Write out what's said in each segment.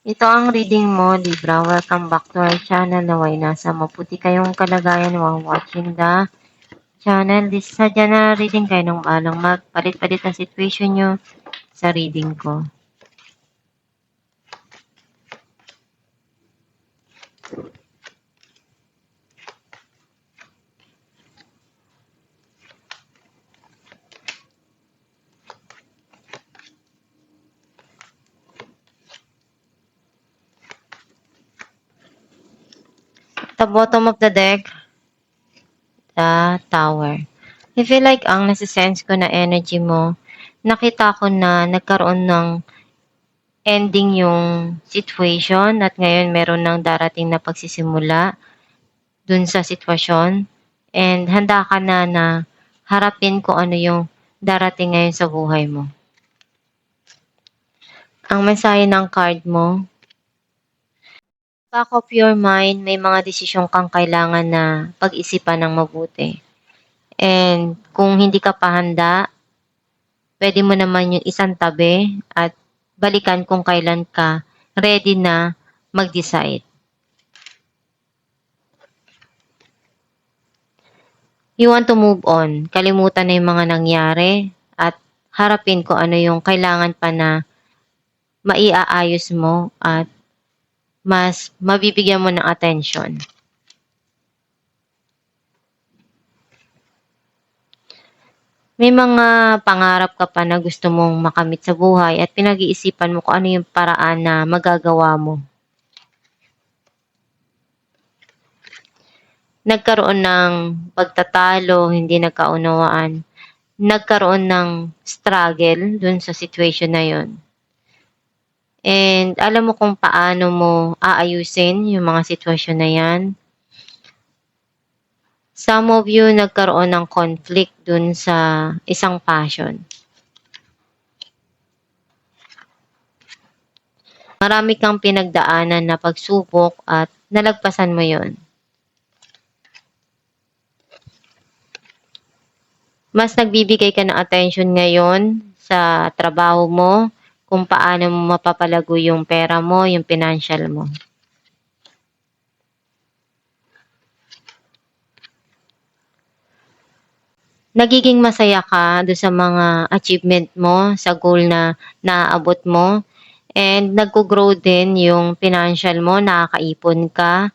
Ito ang reading mo, Libra. Welcome back to our channel. Naway nasa maputi kayong kalagayan while watching the channel. This sadya na reading kayo ng balang magpalit-palit ang situation nyo sa reading ko. The bottom of the deck, the Tower. I feel like ang nasisense ko na energy mo, nakita ko na nagkaroon ng ending yung situation at ngayon meron ng darating na pagsisimula dun sa sitwasyon and handa ka na harapin kung ano yung darating ngayon sa buhay mo. Ang mensahe ng card mo, back of your mind, may mga desisyon kang kailangan na pag-isipan ng mabuti. And kung hindi ka pa handa, pwede mo naman yung isang tabi at balikan kung kailan ka ready na mag-decide. You want to move on. Kalimutan na yung mga nangyari at harapin kung ano yung kailangan pa na maiaayos mo at mas mabibigyan mo ng attention. May mga pangarap ka pa na gusto mong makamit sa buhay at pinag-iisipan mo kung ano yung paraan na magagawa mo. Nagkaroon ng pagtatalo, hindi nagkaunawaan. Nagkaroon ng struggle dun sa situation na yon. And alam mo kung paano mo aayusin yung mga sitwasyon na yan. Some of you nagkaroon ng conflict dun sa isang passion. Marami kang pinagdaanan na pagsubok at nalagpasan mo yon. Mas nagbibigay ka ng attention ngayon sa trabaho mo, kung paano mo mapapalago yung pera mo, yung financial mo. Nagiging masaya ka do sa mga achievement mo, sa goal na naaabot mo, and nagko-grow din yung financial mo, nakakaipon ka,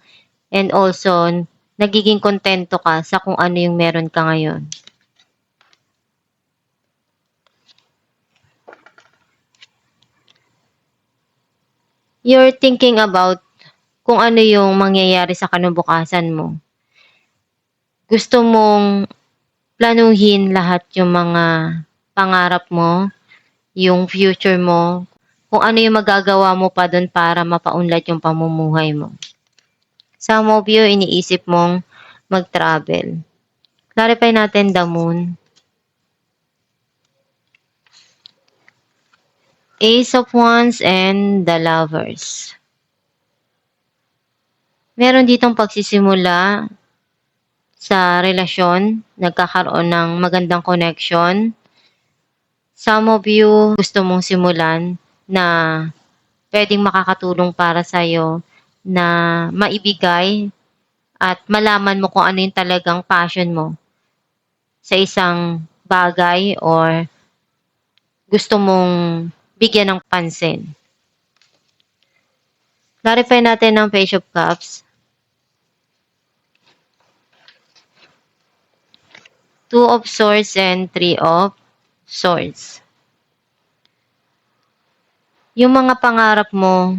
and also nagiging kontento ka sa kung ano yung meron ka ngayon. You're thinking about kung ano yung mangyayari sa kinabukasan mo. Gusto mong planuhin lahat yung mga pangarap mo, yung future mo, kung ano yung magagawa mo pa doon para mapaunlad yung pamumuhay mo. Some of you, iniisip mong mag-travel. Clarify natin the Moon. Ace of Wands and the Lovers. Meron ditong pagsisimula sa relasyon, nagkakaroon ng magandang connection. Some of you gusto mong simulan na pwedeng makakatulong para sa'yo na maibigay at malaman mo kung ano yung talagang passion mo sa isang bagay or gusto mong bigyan ng pansin. Clarify natin ang Page of Cups. Two of Swords and Three of Swords. Yung mga pangarap mo,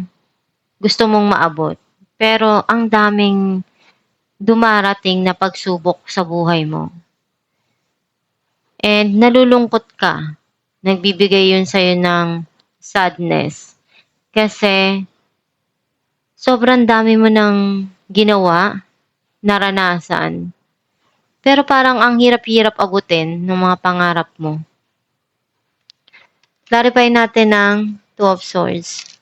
gusto mong maabot. Pero ang daming dumarating na pagsubok sa buhay mo. And nalulungkot ka. Nagbibigay yun sa'yo ng sadness. Kasi sobrang dami mo nang ginawa, naranasan. Pero parang ang hirap-hirap abutin ng mga pangarap mo. Clarify natin ang Two of Swords.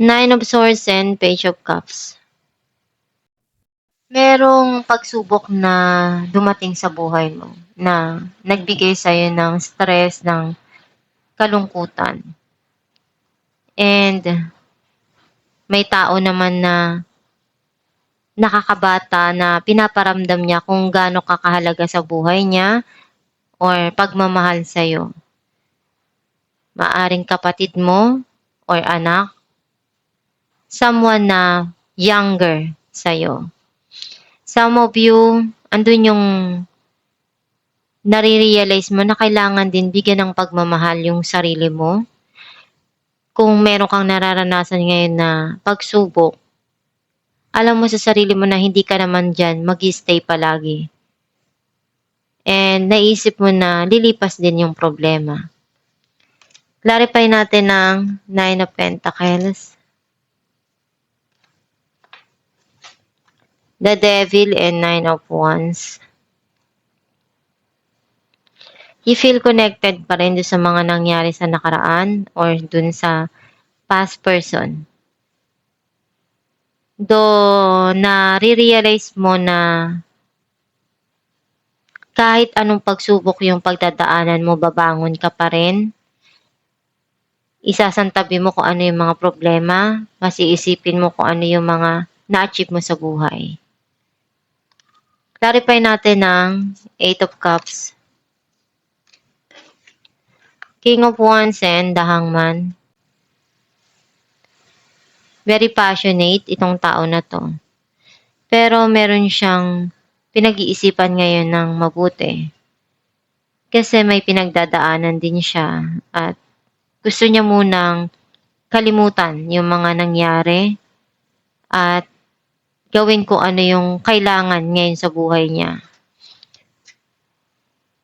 Nine of Swords and Page of Cups. Merong pagsubok na dumating sa buhay mo na nagbigay sa'yo ng stress, ng kalungkutan. And may tao naman na nakakabata na pinaparamdam niya kung gaano ka kahalaga sa buhay niya or pagmamahal sa'yo. Maaring kapatid mo or anak, someone na younger sa'yo. Some of you, andun yung nare-realize mo na kailangan din bigyan ng pagmamahal yung sarili mo. Kung meron kang nararanasan ngayon na pagsubok, alam mo sa sarili mo na hindi ka naman dyan mag-stay palagi. And naisip mo na lilipas din yung problema. Clarify natin ng Nine of Pentacles, the Devil, and Nine of Wands. You feel connected pa rin sa mga nangyari sa nakaraan or dun sa past person. Though na-realize mo na kahit anong pagsubok yung pagdadaanan mo, babangon ka pa rin. Isasantabi mo kung ano yung mga problema, mas iisipin mo kung ano yung mga na-achieve mo sa buhay. Clarify natin ng Eight of Cups, King of Wands, and the Hangman. Very passionate itong tao na to. Pero meron siyang pinag-iisipan ngayon ng mabuti. Kasi may pinagdadaanan din siya at gusto niya munang kalimutan yung mga nangyari at gawin kung ano yung kailangan ngayon sa buhay niya.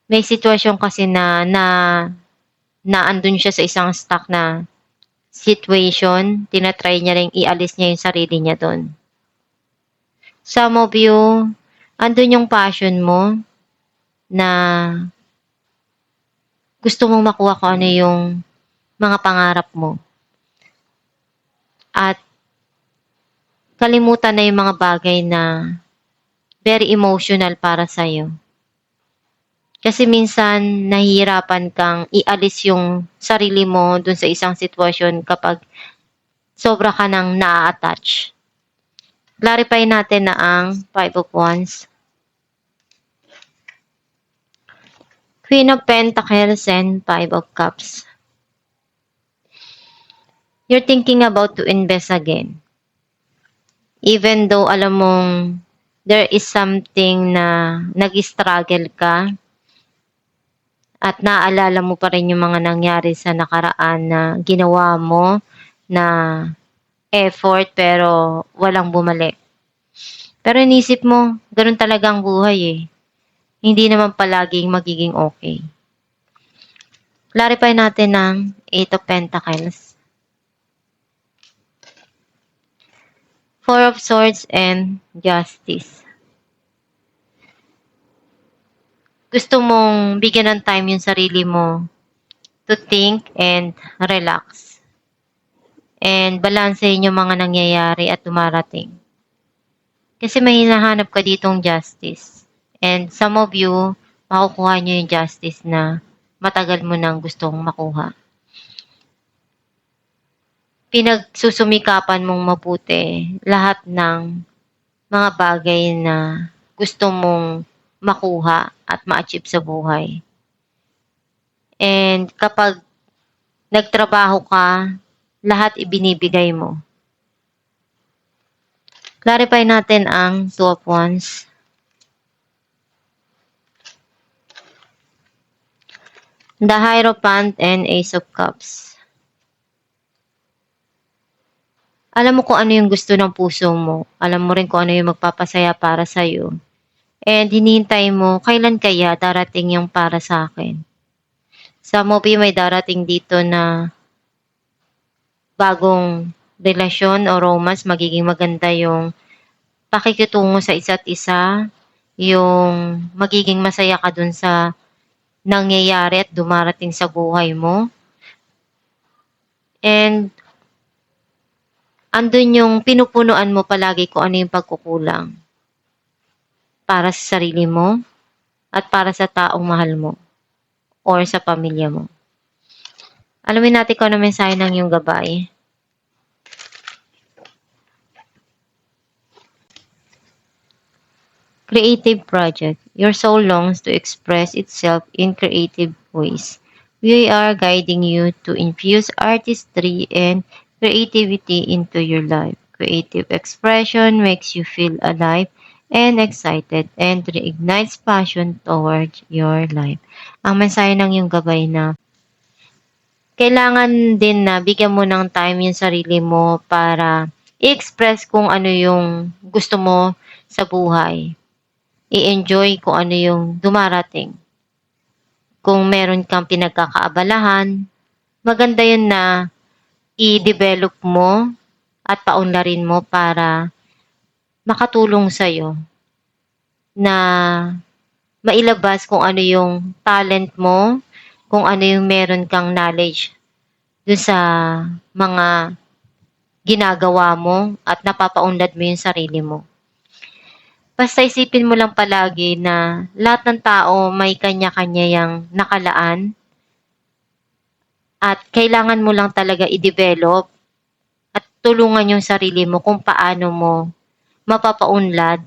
May sitwasyon kasi na andun siya sa isang stuck na situation, tinatry niya ring ialis niya yung sarili niya doon. Some of you, andun yung passion mo na gusto mong makuha kung ano yung mga pangarap mo. At kalimutan na yung mga bagay na very emotional para sa'yo. Kasi minsan nahihirapan kang ialis yung sarili mo dun sa isang sitwasyon kapag sobra ka nang na-attach. Clarify natin na ang Five of Wands, Queen of Pentacles, and Five of Cups. You're thinking about to invest again. Even though alam mong there is something na nag-struggle ka at naalala mo pa rin yung mga nangyari sa nakaraan na ginawa mo na effort pero walang bumalik. Pero inisip mo, ganun talaga ang buhay eh. Hindi naman palaging magiging okay. Clarify natin ng Eight of Pentacles, Four of Swords, and Justice. Gusto mong bigyan ng time yung sarili mo to think and relax. And balansehin yung mga nangyayari at dumarating. Kasi may hinahanap ka ditong justice. And some of you, makukuha nyo yung justice na matagal mo nang gustong makuha. Pinagsusumikapan mong mabuti lahat ng mga bagay na gusto mong makuha at ma-achieve sa buhay. And kapag nagtrabaho ka, lahat ibinibigay mo. Clarify natin ang Two of Wands, the Hierophant, and Ace of Cups. Alam mo kung ano yung gusto ng puso mo. Alam mo rin kung ano yung magpapasaya para sa'yo. And hinihintay mo, kailan kaya darating yung para sa akin? Sa movie may darating dito na bagong relasyon o romance, magiging maganda yung pakikitungo sa isa't isa, yung magiging masaya ka dun sa nangyayari at dumarating sa buhay mo. And andun yung pinupunuan mo palagi kung ano yung pagkukulang para sa sarili mo at para sa taong mahal mo or sa pamilya mo. Alamin natin kung ano mensahe ng iyong gabay. Creative project. Your soul longs to express itself in creative ways. We are guiding you to infuse artistry and creativity into your life. Creative expression makes you feel alive and excited and reignites passion towards your life. Ang mensahe ng iyong gabay na kailangan din na bigyan mo ng time yung sarili mo para i-express kung ano yung gusto mo sa buhay. I-enjoy kung ano yung dumarating. Kung meron kang pinagkakaabalahan, maganda yun na i-develop mo at paunlarin mo para makatulong sa'yo na mailabas kung ano yung talent mo, kung ano yung meron kang knowledge dun sa mga ginagawa mo at napapaunlad mo yung sarili mo. Basta isipin mo lang palagi na lahat ng tao may kanya-kanya yang nakalaan at kailangan mo lang talaga i-develop at tulungan yung sarili mo kung paano mo mapapaunlad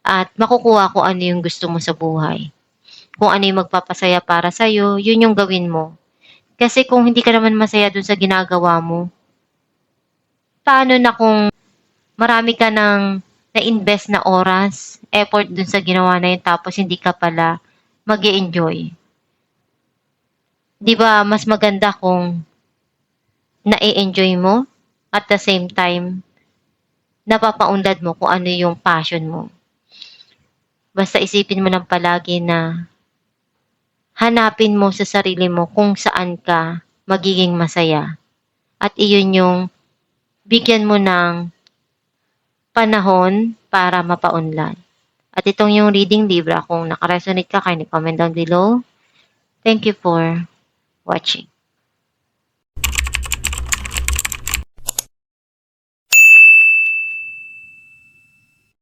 at makukuha kung ano yung gusto mo sa buhay. Kung ano yung magpapasaya para sa'yo, yun yung gawin mo. Kasi kung hindi ka naman masaya dun sa ginagawa mo, paano na kung marami ka ng na-invest na oras, effort dun sa ginawa na yun tapos hindi ka pala mag-e-enjoy. 'Di ba mas maganda kung na-e-enjoy mo at the same time napapaunlad mo kung ano yung passion mo. Basta isipin mo lang palagi na hanapin mo sa sarili mo kung saan ka magiging masaya. At iyon yung bigyan mo ng panahon para mapaunlad. At itong yung reading Libra, kung nakaresonate ka, kindly comment down below. Thank you for watching.